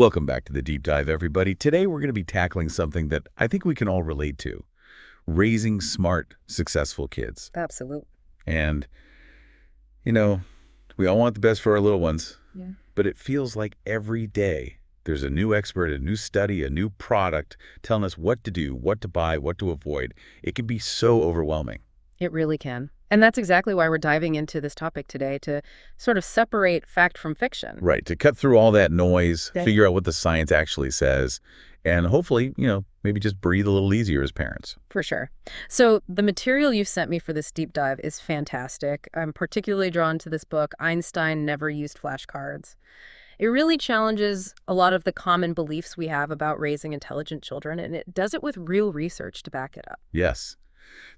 Welcome back to the Deep Dive, everybody. Today we're going to be tackling something that I think we can all relate to, raising smart, successful kids. Absolutely. And, you know, we all want the best for our little ones, Yeah. but it feels like every day there's a new expert, a new study, a new product telling us what to do, what to buy, what to avoid. It can be so overwhelming. It really can. And that's exactly why we're diving into this topic today, to sort of separate fact from fiction. Right, to cut through all that noise, Okay. figure out what the science actually says, and hopefully, maybe just breathe a little easier as parents. For sure. So the material you sent me for this deep dive is fantastic. I'm particularly drawn to this book, Einstein Never Used Flashcards. It really challenges a lot of the common beliefs we have about raising intelligent children, and it does it with real research to back it up. Yes.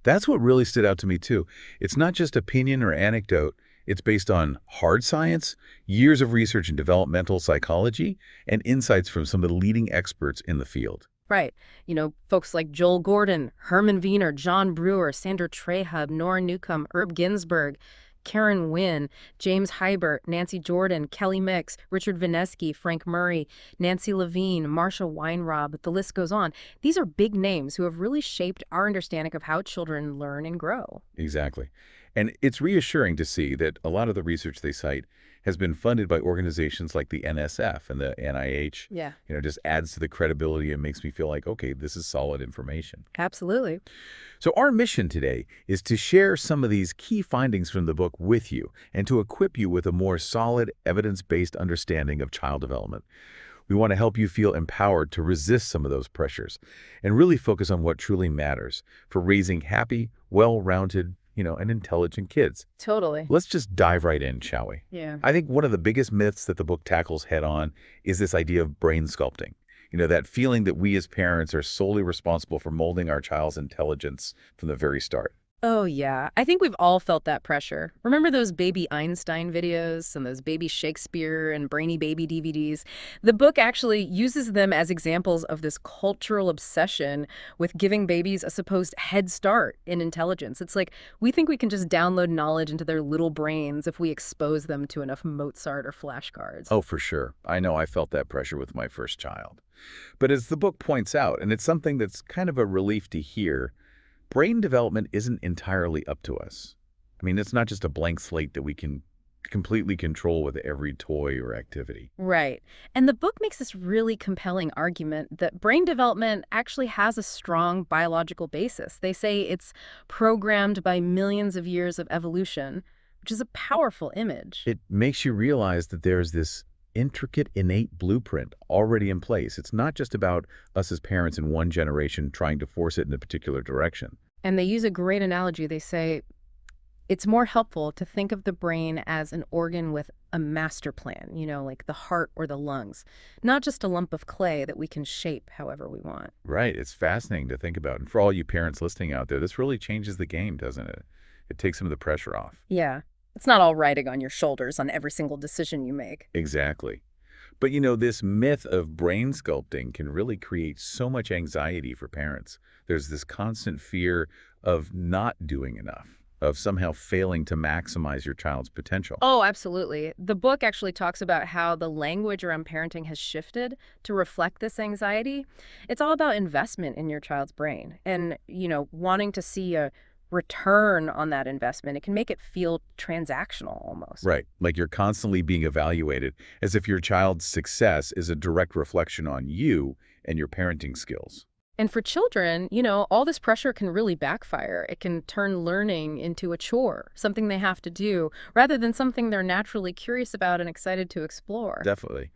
That's what really stood out to me, too. It's not just opinion or anecdote. It's based on hard science, years of research in developmental psychology, and insights from some of the leading experts in the field. Right. Folks like Joel Gordon, Herman Wiener, John Brewer, Sandra Trahub, Nora Newcomb, Herb Ginsberg, Karen Wynn, James Hybert, Nancy Jordan, Kelly Mix, Richard Vineski, Frank Murray, Nancy Levine, Marsha Weinrob, the list goes on. These are big names who have really shaped our understanding of how children learn and grow. Exactly. And it's reassuring to see that a lot of the research they cite has been funded by organizations like the NSF and the NIH. Yeah. Just adds to the credibility and makes me feel like, okay, this is solid information. Absolutely. So our mission today is to share some of these key findings from the book with you and to equip you with a more solid, evidence-based understanding of child development. We want to help you feel empowered to resist some of those pressures and really focus on what truly matters for raising happy, well-rounded, and intelligent kids. Totally. Let's just dive right in, shall we? Yeah. I think one of the biggest myths that the book tackles head on is this idea of brain sculpting. That feeling that we as parents are solely responsible for molding our child's intelligence from the very start. Oh, yeah. I think we've all felt that pressure. Remember those baby Einstein videos and those baby Shakespeare and brainy baby DVDs? The book actually uses them as examples of this cultural obsession with giving babies a supposed head start in intelligence. It's like we think we can just download knowledge into their little brains if we expose them to enough Mozart or flashcards. Oh, for sure. I know I felt that pressure with my first child. But as the book points out, and it's something that's kind of a relief to hear, brain development isn't entirely up to us. It's not just a blank slate that we can completely control with every toy or activity. Right. And the book makes this really compelling argument that brain development actually has a strong biological basis. They say it's programmed by millions of years of evolution, which is a powerful image. It makes you realize that there's this intricate, innate blueprint already in place. It's not just about us as parents in one generation trying to force it in a particular direction. And they use a great analogy. They say it's more helpful to think of the brain as an organ with a master plan, like the heart or the lungs, not just a lump of clay that we can shape however we want. Right. It's fascinating to think about. And for all you parents listening out there, this really changes the game, doesn't it? It takes some of the pressure off. Yeah. It's not all riding on your shoulders on every single decision you make. Exactly. But this myth of brain sculpting can really create so much anxiety for parents. There's this constant fear of not doing enough, of somehow failing to maximize your child's potential. Oh, absolutely. The book actually talks about how the language around parenting has shifted to reflect this anxiety. It's all about investment in your child's brain and, wanting to see a return on that investment. It can make it feel transactional almost. Right. Like you're constantly being evaluated as if your child's success is a direct reflection on you and your parenting skills. And for children, all this pressure can really backfire. It can turn learning into a chore, something they have to do, rather than something they're naturally curious about and excited to explore. Definitely.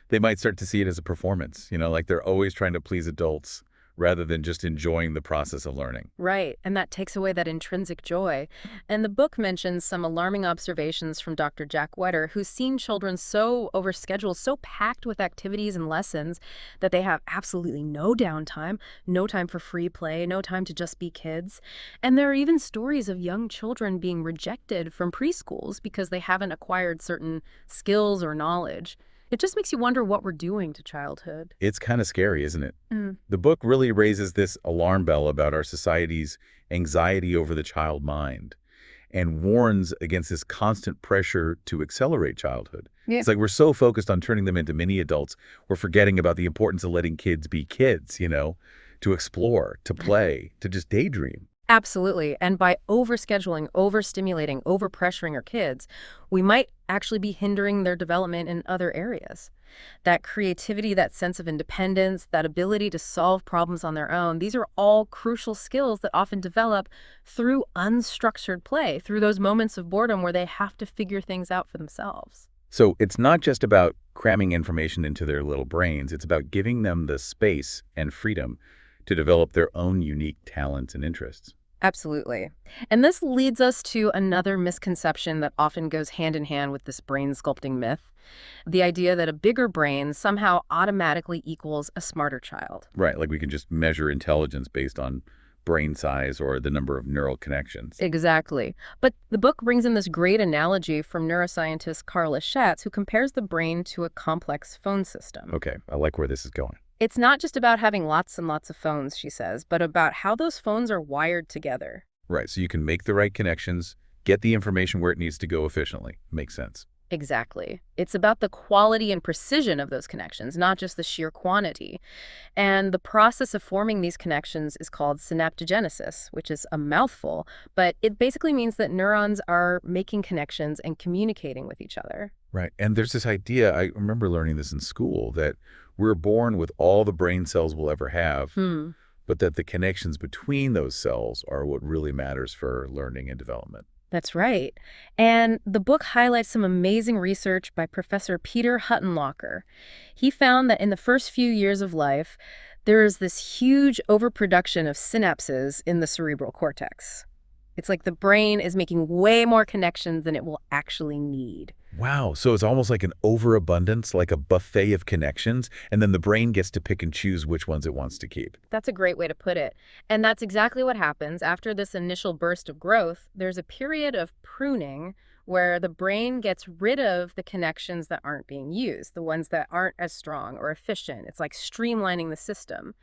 They might start to see it as a performance, like they're always trying to please adults rather than just enjoying the process of learning. Right, and that takes away that intrinsic joy. And the book mentions some alarming observations from Dr. Jack Wetter, who's seen children so overscheduled, so packed with activities and lessons that they have absolutely no downtime, no time for free play, no time to just be kids. And there are even stories of young children being rejected from preschools because they haven't acquired certain skills or knowledge. It just makes you wonder what we're doing to childhood. It's kind of scary, isn't it? The book really raises this alarm bell about our society's anxiety over the child mind and warns against this constant pressure to accelerate childhood. Yeah. It's like we're so focused on turning them into mini adults, we're forgetting about the importance of letting kids be kids, to explore, to play, to just daydream. Absolutely. And by overscheduling, overstimulating, overpressuring our kids, we might actually be hindering their development in other areas. That creativity, that sense of independence, that ability to solve problems on their own, these are all crucial skills that often develop through unstructured play, through those moments of boredom where they have to figure things out for themselves. So it's not just about cramming information into their little brains, it's about giving them the space and freedom to develop their own unique talents and interests. Absolutely. And this leads us to another misconception that often goes hand in hand with this brain sculpting myth, the idea that a bigger brain somehow automatically equals a smarter child. Right, like we can just measure intelligence based on brain size or the number of neural connections. Exactly. But the book brings in this great analogy from neuroscientist Carla Schatz, who compares the brain to a complex phone system. Okay, I like where this is going. It's not just about having lots and lots of phones, she says, but about how those phones are wired together. Right, so you can make the right connections, get the information where it needs to go efficiently. Makes sense. Exactly. It's about the quality and precision of those connections, not just the sheer quantity. And the process of forming these connections is called synaptogenesis, which is a mouthful, but it basically means that neurons are making connections and communicating with each other. Right, and there's this idea, I remember learning this in school, that we're born with all the brain cells we'll ever have, Hmm. but that the connections between those cells are what really matters for learning and development. That's right. And the book highlights some amazing research by Professor Peter Huttenlocher. He found that in the first few years of life, there is this huge overproduction of synapses in the cerebral cortex. It's like the brain is making way more connections than it will actually need. Wow, so it's almost like an overabundance, like a buffet of connections, and then the brain gets to pick and choose which ones it wants to keep. That's a great way to put it. And that's exactly what happens. After this initial burst of growth, there's a period of pruning where the brain gets rid of the connections that aren't being used, the ones that aren't as strong or efficient. It's like streamlining the system.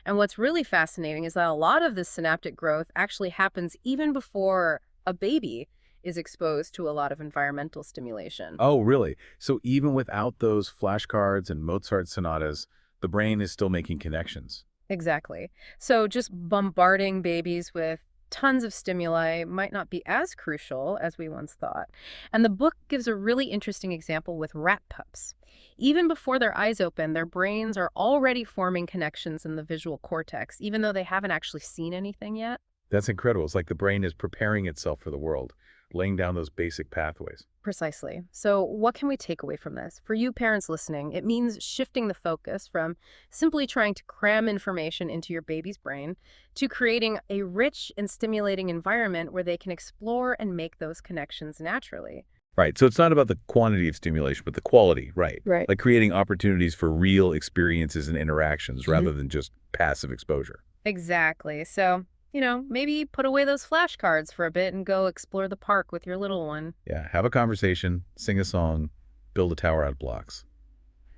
And what's really fascinating is that a lot of this synaptic growth actually happens even before a baby is exposed to a lot of environmental stimulation. Oh, really? So even without those flashcards and Mozart sonatas, the brain is still making connections. Exactly. So just bombarding babies with tons of stimuli might not be as crucial as we once thought. And the book gives a really interesting example with rat pups. Even before their eyes open, their brains are already forming connections in the visual cortex, even though they haven't actually seen anything yet. That's incredible. It's like the brain is preparing itself for the world, laying down those basic pathways. Precisely. So what can we take away from this? For you parents listening, it means shifting the focus from simply trying to cram information into your baby's brain to creating a rich and stimulating environment where they can explore and make those connections naturally. Right. So it's not about the quantity of stimulation, but the quality, right? Right. Like creating opportunities for real experiences and interactions rather than just passive exposure. Exactly. So, maybe put away those flashcards for a bit and go explore the park with your little one. Yeah. Have a conversation, sing a song, build a tower out of blocks.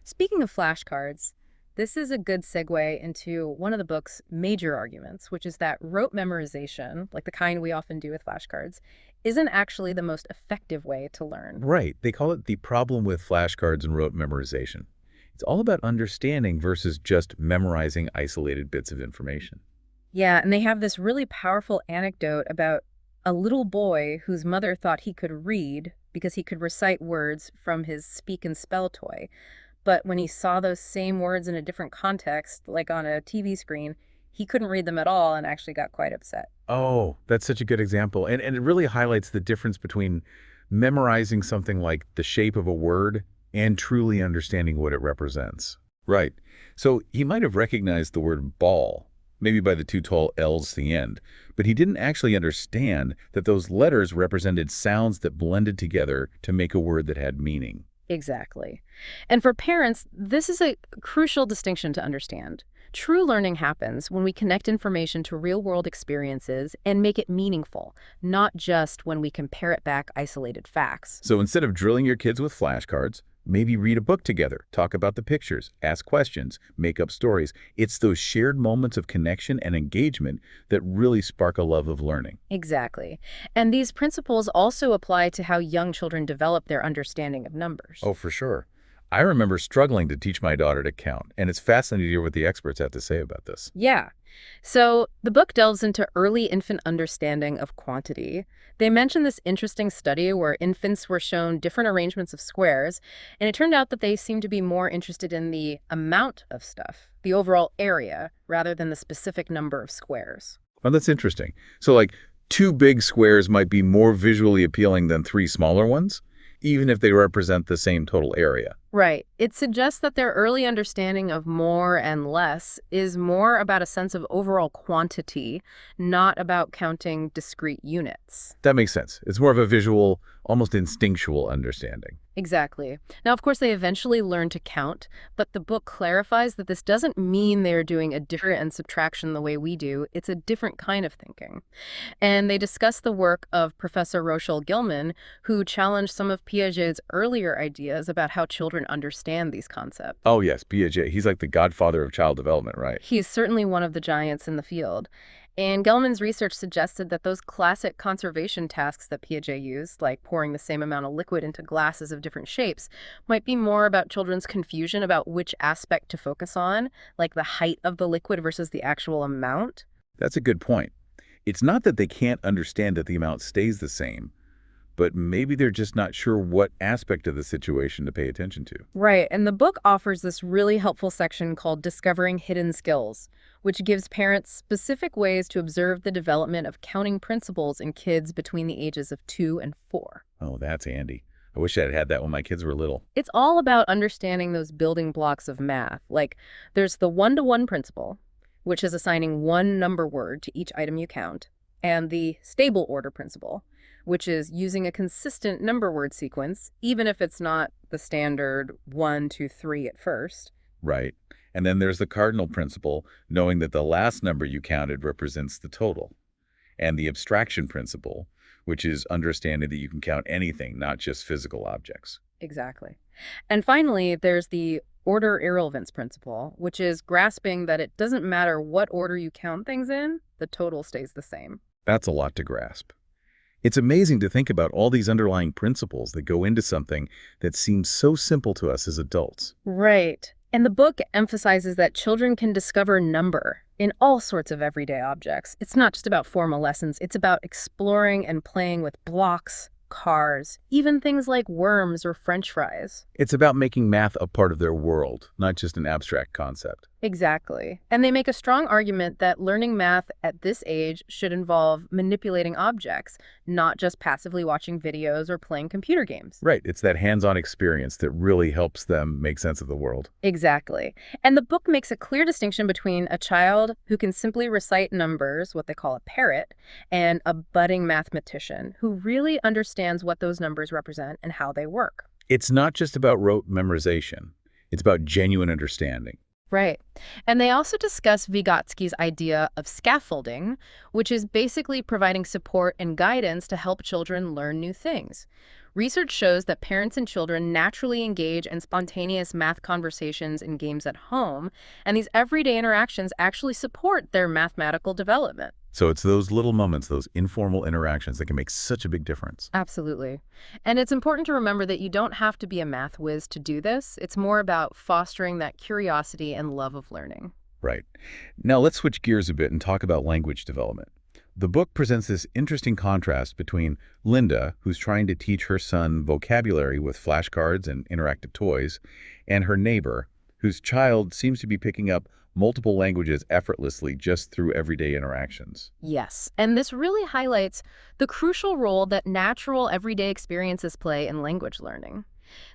Speaking of flashcards, this is a good segue into one of the book's major arguments, which is that rote memorization, like the kind we often do with flashcards, isn't actually the most effective way to learn. Right. They call it the problem with flashcards and rote memorization. It's all about understanding versus just memorizing isolated bits of information. Yeah, and they have this really powerful anecdote about a little boy whose mother thought he could read because he could recite words from his speak and spell toy. But when he saw those same words in a different context, like on a TV screen, he couldn't read them at all and actually got quite upset. Oh, that's such a good example. And it really highlights the difference between memorizing something like the shape of a word and truly understanding what it represents. Right. So he might have recognized the word ball, maybe by the two tall L's at the end, but he didn't actually understand that those letters represented sounds that blended together to make a word that had meaning. Exactly. And for parents, this is a crucial distinction to understand. True learning happens when we connect information to real-world experiences and make it meaningful, not just when we compare it back isolated facts. So instead of drilling your kids with flashcards, Maybe read a book together, talk about the pictures, ask questions, make up stories. It's those shared moments of connection and engagement that really spark a love of learning. Exactly. And these principles also apply to how young children develop their understanding of numbers. Oh, for sure. I remember struggling to teach my daughter to count, and it's fascinating to hear what the experts have to say about this. Yeah. So the book delves into early infant understanding of quantity. They mention this interesting study where infants were shown different arrangements of squares, and it turned out that they seemed to be more interested in the amount of stuff, the overall area, rather than the specific number of squares. Well, that's interesting. So, like, two big squares might be more visually appealing than three smaller ones, even if they represent the same total area. Right. It suggests that their early understanding of more and less is more about a sense of overall quantity, not about counting discrete units. That makes sense. It's more of a visual, almost instinctual understanding. Exactly. Now, of course, they eventually learn to count, but the book clarifies that this doesn't mean they're doing addition and subtraction the way we do. It's a different kind of thinking. And they discuss the work of Professor Rochelle Gilman, who challenged some of Piaget's earlier ideas about how children understand these concepts. Oh, yes, Piaget. He's like the godfather of child development, right? He's certainly one of the giants in the field. And Gelman's research suggested that those classic conservation tasks that Piaget used, like pouring the same amount of liquid into glasses of different shapes, might be more about children's confusion about which aspect to focus on, like the height of the liquid versus the actual amount. That's a good point. It's not that they can't understand that the amount stays the same, but maybe they're just not sure what aspect of the situation to pay attention to. Right, and the book offers this really helpful section called Discovering Hidden Skills, which gives parents specific ways to observe the development of counting principles in kids between the ages of 2 and 4. Oh, that's handy. I wish I'd had that when my kids were little. It's all about understanding those building blocks of math. Like, there's the one-to-one principle, which is assigning one number word to each item you count, and the stable order principle, which is using a consistent number word sequence, even if it's not the standard 1, 2, 3 at first. Right. And then there's the cardinal principle, knowing that the last number you counted represents the total. And the abstraction principle, which is understanding that you can count anything, not just physical objects. Exactly. And finally, there's the order irrelevance principle, which is grasping that it doesn't matter what order you count things in, the total stays the same. That's a lot to grasp. It's amazing to think about all these underlying principles that go into something that seems so simple to us as adults. Right. And the book emphasizes that children can discover number in all sorts of everyday objects. It's not just about formal lessons. It's about exploring and playing with blocks, cars, even things like worms or French fries. It's about making math a part of their world, not just an abstract concept. Exactly. And they make a strong argument that learning math at this age should involve manipulating objects, not just passively watching videos or playing computer games. Right. It's that hands-on experience that really helps them make sense of the world. Exactly. And the book makes a clear distinction between a child who can simply recite numbers, what they call a parrot, and a budding mathematician who really understands what those numbers represent and how they work. It's not just about rote memorization. It's about genuine understanding. Right. And they also discuss Vygotsky's idea of scaffolding, which is basically providing support and guidance to help children learn new things. Research shows that parents and children naturally engage in spontaneous math conversations and games at home, and these everyday interactions actually support their mathematical development. So it's those little moments, those informal interactions that can make such a big difference. Absolutely. And it's important to remember that you don't have to be a math whiz to do this. It's more about fostering that curiosity and love of learning. Right. Now let's switch gears a bit and talk about language development. The book presents this interesting contrast between Linda, who's trying to teach her son vocabulary with flashcards and interactive toys, and her neighbor, whose child seems to be picking up multiple languages effortlessly just through everyday interactions. Yes, and this really highlights the crucial role that natural everyday experiences play in language learning.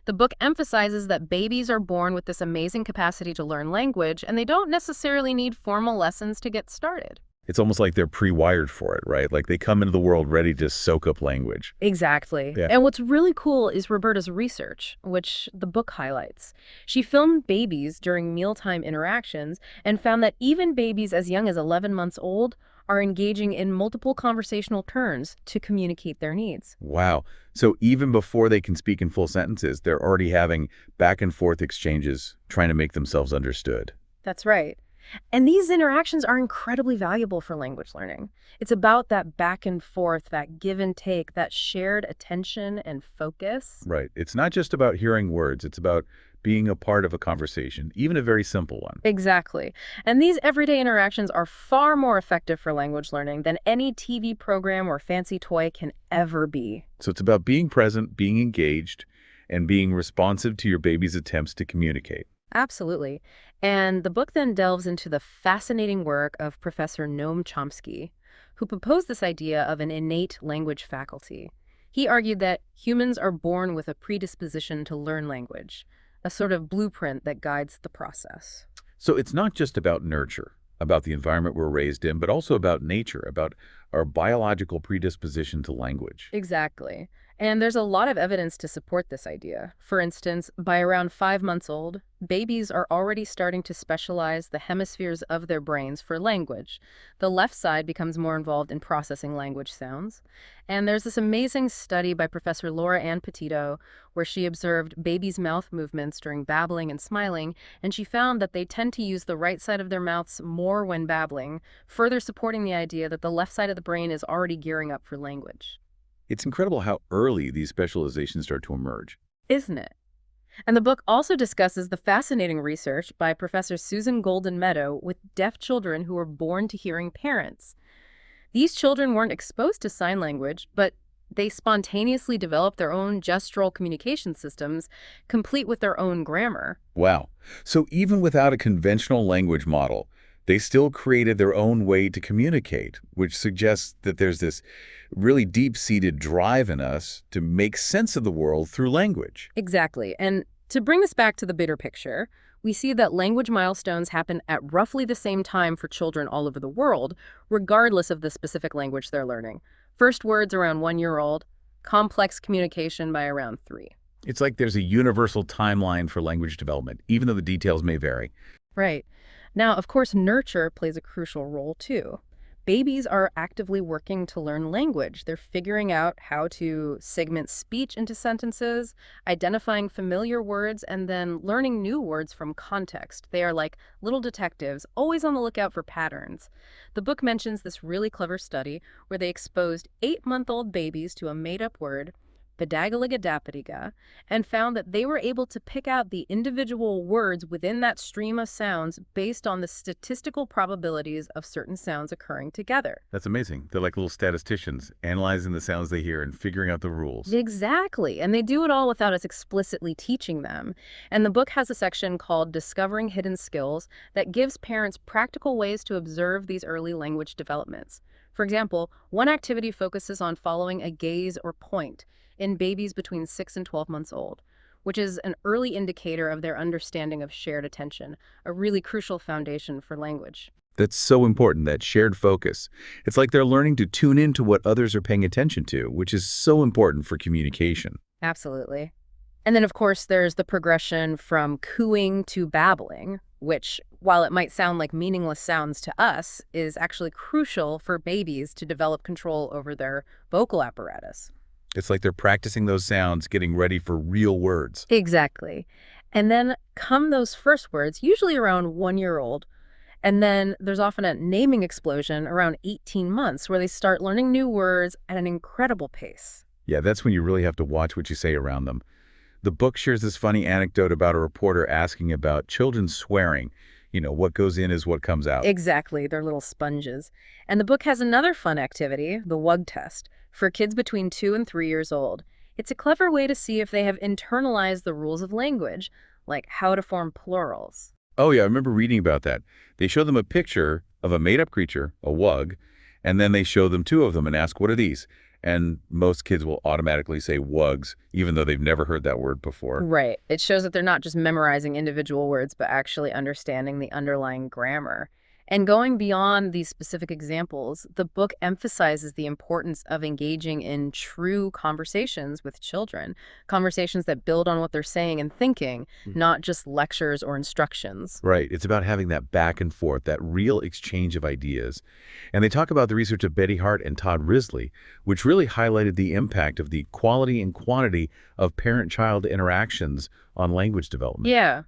The book emphasizes that babies are born with this amazing capacity to learn language, and they don't necessarily need formal lessons to get started. It's almost like they're pre-wired for it, right? Like they come into the world ready to soak up language. Exactly. Yeah. And what's really cool is Roberta's research, which the book highlights. She filmed babies during mealtime interactions and found that even babies as young as 11 months old are engaging in multiple conversational turns to communicate their needs. Wow. So even before they can speak in full sentences, they're already having back and forth exchanges, trying to make themselves understood. That's right. And these interactions are incredibly valuable for language learning. It's about that back and forth, that give and take, that shared attention and focus. Right. It's not just about hearing words. It's about being a part of a conversation, even a very simple one. Exactly. And these everyday interactions are far more effective for language learning than any TV program or fancy toy can ever be. So it's about being present, being engaged, and being responsive to your baby's attempts to communicate. Absolutely. And the book then delves into the fascinating work of Professor Noam Chomsky, who proposed this idea of an innate language faculty. He argued that humans are born with a predisposition to learn language, a sort of blueprint that guides the process. So it's not just about nurture, about the environment we're raised in, but also about nature, about our biological predisposition to language. Exactly. And there's a lot of evidence to support this idea. For instance, by around 5 months old, babies are already starting to specialize the hemispheres of their brains for language. The left side becomes more involved in processing language sounds. And there's this amazing study by Professor Laura Ann Petito where she observed babies' mouth movements during babbling and smiling, and she found that they tend to use the right side of their mouths more when babbling, further supporting the idea that the left side of the brain is already gearing up for language. It's incredible how early these specializations start to emerge. Isn't it? And the book also discusses the fascinating research by Professor Susan Golden Meadow with deaf children who were born to hearing parents. These children weren't exposed to sign language, but they spontaneously developed their own gestural communication systems, complete with their own grammar. Wow. So even without a conventional language model, they still created their own way to communicate, which suggests that there's this really deep-seated drive in us to make sense of the world through language. Exactly. And to bring this back to the bigger picture, we see that language milestones happen at roughly the same time for children all over the world, regardless of the specific language they're learning. First words around 1 year old, complex communication by around 3. It's like there's a universal timeline for language development, even though the details may vary. Right. Now, of course, nurture plays a crucial role too. Babies are actively working to learn language. They're figuring out how to segment speech into sentences, identifying familiar words, and then learning new words from context. They are like little detectives, always on the lookout for patterns. The book mentions this really clever study where they exposed 8-month-old babies to a made-up word, Badagaligadapadiga, and found that they were able to pick out the individual words within that stream of sounds based on the statistical probabilities of certain sounds occurring together. That's amazing. They're like little statisticians, analyzing the sounds they hear and figuring out the rules. Exactly. And they do it all without us explicitly teaching them. And the book has a section called Discovering Hidden Skills that gives parents practical ways to observe these early language developments. For example, one activity focuses on following a gaze or point in babies between 6 and 12 months old, which is an early indicator of their understanding of shared attention, a really crucial foundation for language. That's so important, that shared focus. It's like they're learning to tune into what others are paying attention to, which is so important for communication. Absolutely. And then, of course, there's the progression from cooing to babbling, which, while it might sound like meaningless sounds to us, is actually crucial for babies to develop control over their vocal apparatus. It's like they're practicing those sounds, getting ready for real words. Exactly. And then come those first words, usually around 1 year old. And then there's often a naming explosion around 18 months where they start learning new words at an incredible pace. Yeah, that's when you really have to watch what you say around them. The book shares this funny anecdote about a reporter asking about children swearing. You know, what goes in is what comes out. Exactly, they're little sponges. And the book has another fun activity, the WUG test, for kids between 2 and 3 years old. It's a clever way to see if they have internalized the rules of language, like how to form plurals. Oh yeah, I remember reading about that. They show them a picture of a made-up creature, a wug, and then they show them two of them and ask, what are these? And most kids will automatically say wugs, even though they've never heard that word before. Right. It shows that they're not just memorizing individual words, but actually understanding the underlying grammar. And going beyond these specific examples, the book emphasizes the importance of engaging in true conversations with children, conversations that build on what they're saying and thinking, not just lectures or instructions. Right. It's about having that back and forth, that real exchange of ideas. And they talk about the research of Betty Hart and Todd Risley, which really highlighted the impact of the quality and quantity of parent-child interactions on language development. Yeah.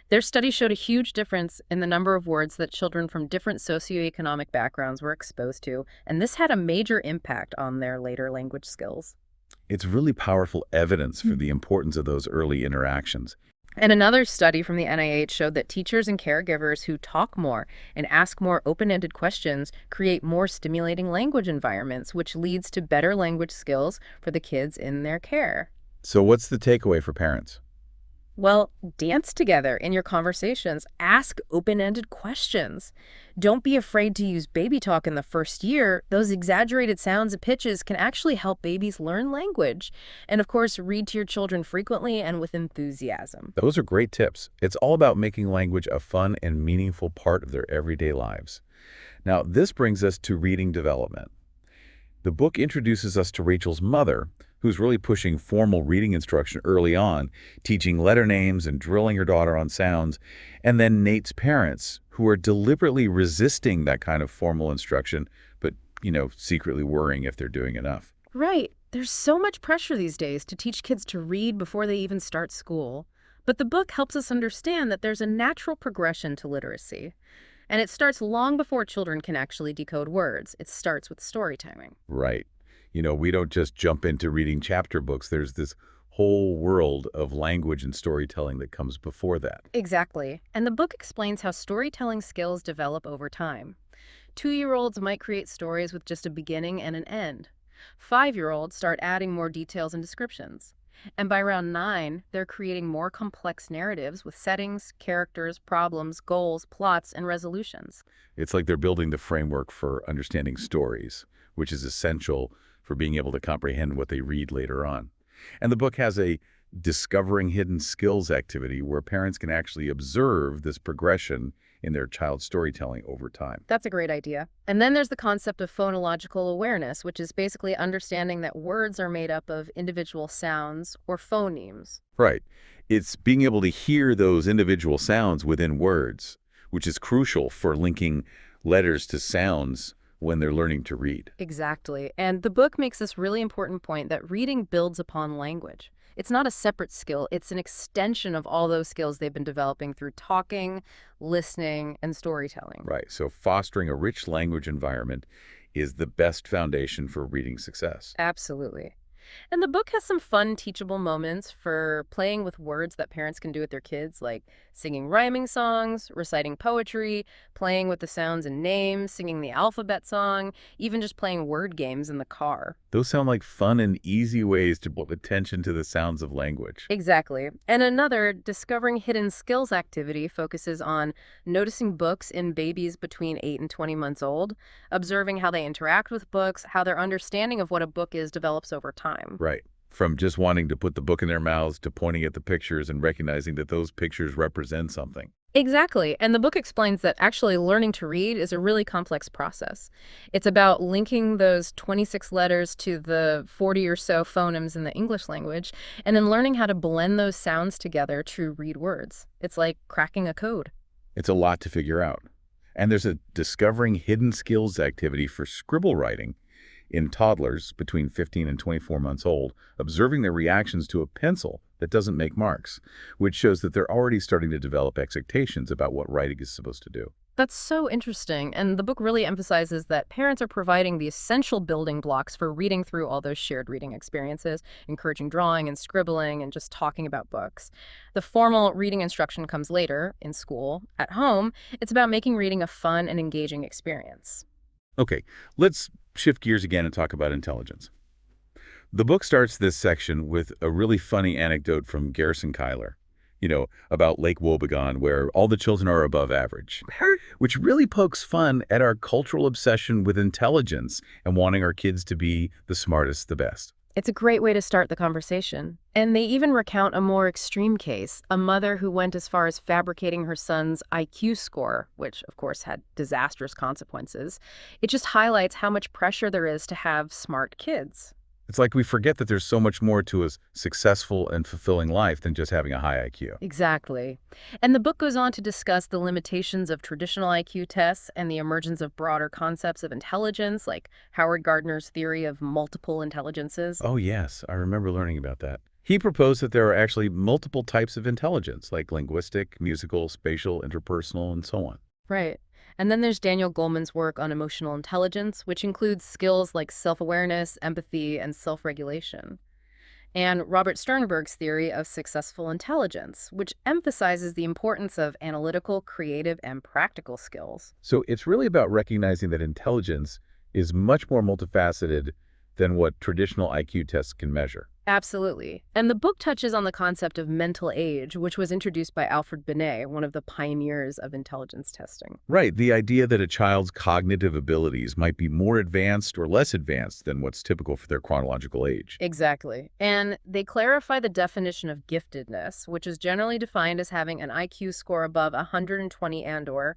Their study showed a huge difference in the number of words that children from different socioeconomic backgrounds were exposed to, and this had a major impact on their later language skills. It's really powerful evidence for the importance of those early interactions. And another study from the NIH showed that teachers and caregivers who talk more and ask more open-ended questions create more stimulating language environments, which leads to better language skills for the kids in their care. So what's the takeaway for parents? Well, dance together in your conversations. Ask open-ended questions. Don't be afraid to use baby talk in the first year. Those exaggerated sounds and pitches can actually help babies learn language. And of course, read to your children frequently and with enthusiasm. Those are great tips. It's all about making language a fun and meaningful part of their everyday lives. Now, this brings us to reading development. The book introduces us to Rachel's mother, who's really pushing formal reading instruction early on, teaching letter names and drilling her daughter on sounds, and then Nate's parents, who are deliberately resisting that kind of formal instruction, but, secretly worrying if they're doing enough. Right. There's so much pressure these days to teach kids to read before they even start school. But the book helps us understand that there's a natural progression to literacy. And it starts long before children can actually decode words. It starts with storytelling. Right. We don't just jump into reading chapter books. There's this whole world of language and storytelling that comes before that. Exactly. And the book explains how storytelling skills develop over time. 2-year-olds might create stories with just a beginning and an end. 5-year-olds start adding more details and descriptions. And by around 9, they're creating more complex narratives with settings, characters, problems, goals, plots, and resolutions. It's like they're building the framework for understanding stories, which is essential for being able to comprehend what they read later on. And the book has a discovering hidden skills activity where parents can actually observe this progression in their child's storytelling over time. That's a great idea. And then there's the concept of phonological awareness, which is basically understanding that words are made up of individual sounds or phonemes. Right. It's being able to hear those individual sounds within words, which is crucial for linking letters to sounds when they're learning to read. Exactly. And the book makes this really important point that reading builds upon language. It's not a separate skill. It's an extension of all those skills they've been developing through talking, listening, and storytelling. Right. So fostering a rich language environment is the best foundation for reading success. Absolutely. And the book has some fun, teachable moments for playing with words that parents can do with their kids, like singing rhyming songs, reciting poetry, playing with the sounds and names, singing the alphabet song, even just playing word games in the car. Those sound like fun and easy ways to put attention to the sounds of language. Exactly. And another, discovering hidden skills activity, focuses on noticing books in babies between 8 and 20 months old, observing how they interact with books, how their understanding of what a book is develops over time. Right. From just wanting to put the book in their mouths to pointing at the pictures and recognizing that those pictures represent something. Exactly. And the book explains that actually learning to read is a really complex process. It's about linking those 26 letters to the 40 or so phonemes in the English language, and then learning how to blend those sounds together to read words. It's like cracking a code. It's a lot to figure out. And there's a discovering hidden skills activity for scribble writing in toddlers between 15 and 24 months old, observing their reactions to a pencil that doesn't make marks, which shows that they're already starting to develop expectations about what writing is supposed to do. That's so interesting, and the book really emphasizes that parents are providing the essential building blocks for reading through all those shared reading experiences, encouraging drawing and scribbling and just talking about books. The formal reading instruction comes later, in school. At home, it's about making reading a fun and engaging experience. Okay, let's shift gears again and talk about intelligence. The book starts this section with a really funny anecdote from Garrison Keillor, about Lake Wobegon, where all the children are above average, which really pokes fun at our cultural obsession with intelligence and wanting our kids to be the smartest, the best. It's a great way to start the conversation. And they even recount a more extreme case, a mother who went as far as fabricating her son's IQ score, which of course had disastrous consequences. It just highlights how much pressure there is to have smart kids. It's like we forget that there's so much more to a successful and fulfilling life than just having a high IQ. Exactly. And the book goes on to discuss the limitations of traditional IQ tests and the emergence of broader concepts of intelligence, like Howard Gardner's theory of multiple intelligences. Oh, yes, I remember learning about that. He proposed that there are actually multiple types of intelligence, like linguistic, musical, spatial, interpersonal, and so on. Right. And then there's Daniel Goleman's work on emotional intelligence, which includes skills like self-awareness, empathy, and self-regulation. And Robert Sternberg's theory of successful intelligence, which emphasizes the importance of analytical, creative, and practical skills. So it's really about recognizing that intelligence is much more multifaceted than what traditional IQ tests can measure. Absolutely. And the book touches on the concept of mental age, which was introduced by Alfred Binet, one of the pioneers of intelligence testing. Right, the idea that a child's cognitive abilities might be more advanced or less advanced than what's typical for their chronological age. Exactly. And they clarify the definition of giftedness, which is generally defined as having an IQ score above 120 and/or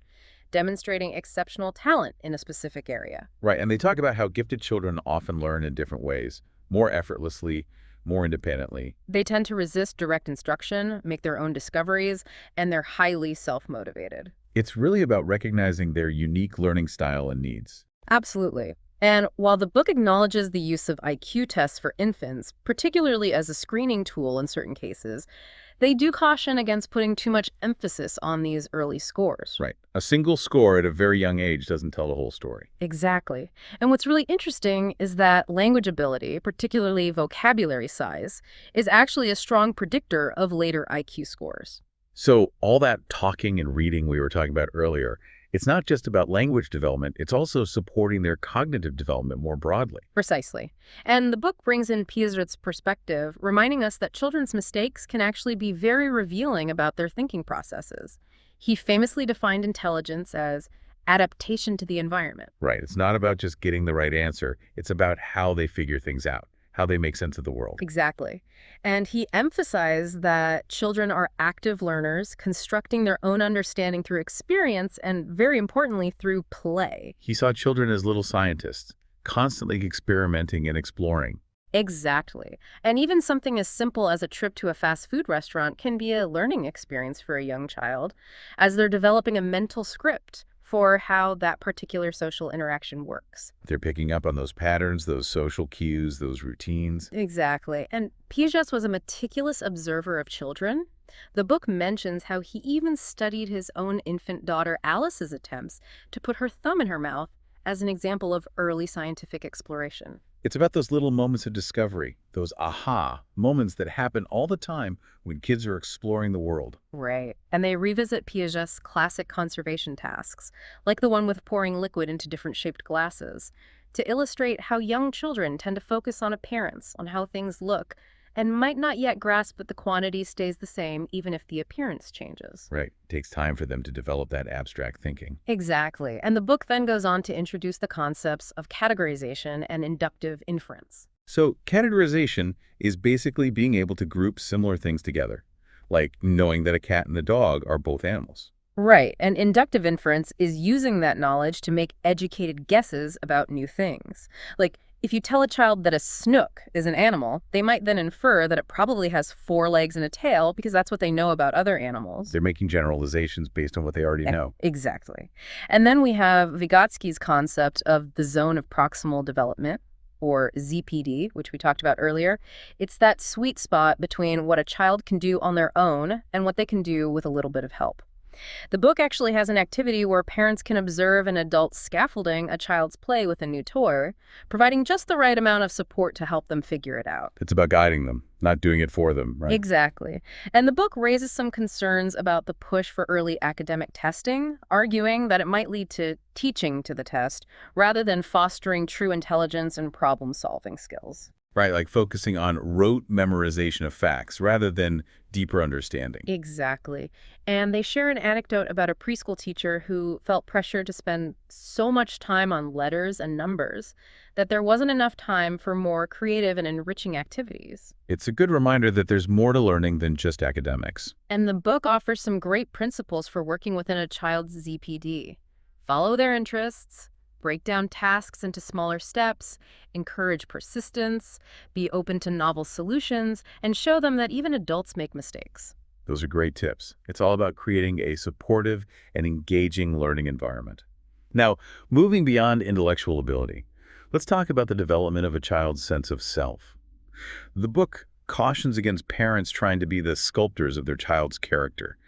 demonstrating exceptional talent in a specific area. Right, and they talk about how gifted children often learn in different ways, more effortlessly, more independently. They tend to resist direct instruction, make their own discoveries, and they're highly self-motivated. It's really about recognizing their unique learning style and needs. Absolutely. And while the book acknowledges the use of IQ tests for infants, particularly as a screening tool in certain cases, they do caution against putting too much emphasis on these early scores. Right. A single score at a very young age doesn't tell the whole story. Exactly. And what's really interesting is that language ability, particularly vocabulary size, is actually a strong predictor of later IQ scores. So all that talking and reading we were talking about earlier, it's not just about language development, it's also supporting their cognitive development more broadly. Precisely. And the book brings in Piaget's perspective, reminding us that children's mistakes can actually be very revealing about their thinking processes. He famously defined intelligence as adaptation to the environment. Right. It's not about just getting the right answer. It's about how they figure things out, how they make sense of the world. Exactly. And he emphasized that children are active learners, constructing their own understanding through experience and, very importantly, through play. He saw children as little scientists, constantly experimenting and exploring. Exactly. And even something as simple as a trip to a fast food restaurant can be a learning experience for a young child, as they're developing a mental script for how that particular social interaction works. They're picking up on those patterns, those social cues, those routines. Exactly. And Piaget was a meticulous observer of children. The book mentions how he even studied his own infant daughter Alice's attempts to put her thumb in her mouth as an example of early scientific exploration. It's about those little moments of discovery, those aha moments that happen all the time when kids are exploring the world. Right. And they revisit Piaget's classic conservation tasks, like the one with pouring liquid into different shaped glasses, to illustrate how young children tend to focus on appearance, on how things look, and might not yet grasp that the quantity stays the same even if the appearance changes. Right. It takes time for them to develop that abstract thinking. Exactly. And the book then goes on to introduce the concepts of categorization and inductive inference. So categorization is basically being able to group similar things together, like knowing that a cat and a dog are both animals. Right. And inductive inference is using that knowledge to make educated guesses about new things. Like, if you tell a child that a snook is an animal, they might then infer that it probably has 4 legs and a tail because that's what they know about other animals. They're making generalizations based on what they already know. Exactly. And then we have Vygotsky's concept of the zone of proximal development, or ZPD, which we talked about earlier. It's that sweet spot between what a child can do on their own and what they can do with a little bit of help. The book actually has an activity where parents can observe an adult scaffolding a child's play with a new toy, providing just the right amount of support to help them figure it out. It's about guiding them, not doing it for them, right? Exactly. And the book raises some concerns about the push for early academic testing, arguing that it might lead to teaching to the test rather than fostering true intelligence and problem-solving skills. Right, like focusing on rote memorization of facts rather than deeper understanding. Exactly. And they share an anecdote about a preschool teacher who felt pressure to spend so much time on letters and numbers that there wasn't enough time for more creative and enriching activities. It's a good reminder that there's more to learning than just academics. And the book offers some great principles for working within a child's ZPD. Follow their interests, break down tasks into smaller steps, encourage persistence, be open to novel solutions, and show them that even adults make mistakes. Those are great tips. It's all about creating a supportive and engaging learning environment. Now, moving beyond intellectual ability, let's talk about the development of a child's sense of self. The book cautions against parents trying to be the sculptors of their child's character,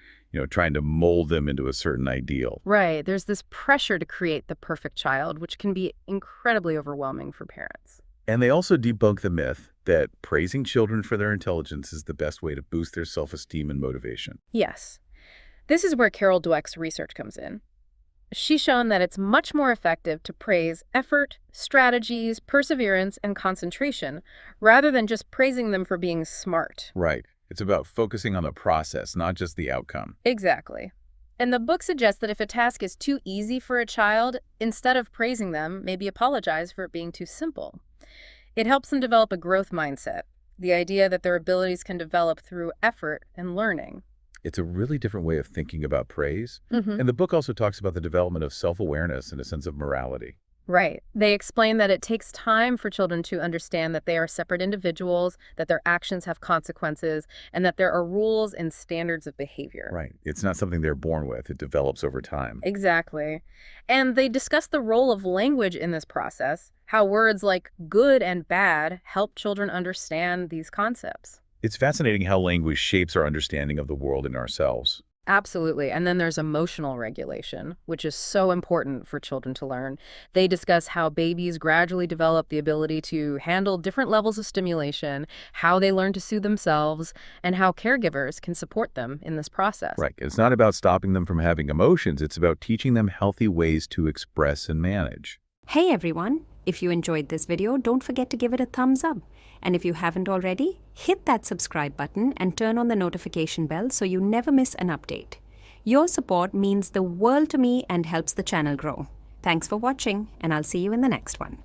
trying to mold them into a certain ideal. Right, there's this pressure to create the perfect child, which can be incredibly overwhelming for parents. And they also debunk the myth that praising children for their intelligence is the best way to boost their self-esteem and motivation. Yes, this is where Carol Dweck's research comes in. She's shown that it's much more effective to praise effort, strategies, perseverance, and concentration, rather than just praising them for being smart. Right. It's about focusing on the process, not just the outcome. Exactly. And the book suggests that if a task is too easy for a child, instead of praising them, maybe apologize for it being too simple. It helps them develop a growth mindset, the idea that their abilities can develop through effort and learning. It's a really different way of thinking about praise. Mm-hmm. And the book also talks about the development of self-awareness and a sense of morality. Right. They explain that it takes time for children to understand that they are separate individuals, that their actions have consequences, and that there are rules and standards of behavior. Right. It's not something they're born with. It develops over time. Exactly. And they discuss the role of language in this process, how words like good and bad help children understand these concepts. It's fascinating how language shapes our understanding of the world and ourselves. Absolutely. And then there's emotional regulation, which is so important for children to learn. They discuss how babies gradually develop the ability to handle different levels of stimulation, how they learn to soothe themselves, and how caregivers can support them in this process. Right. It's not about stopping them from having emotions. It's about teaching them healthy ways to express and manage. Hey everyone! If you enjoyed this video, don't forget to give it a thumbs up. And if you haven't already, hit that subscribe button and turn on the notification bell so you never miss an update. Your support means the world to me and helps the channel grow. Thanks for watching, and I'll see you in the next one.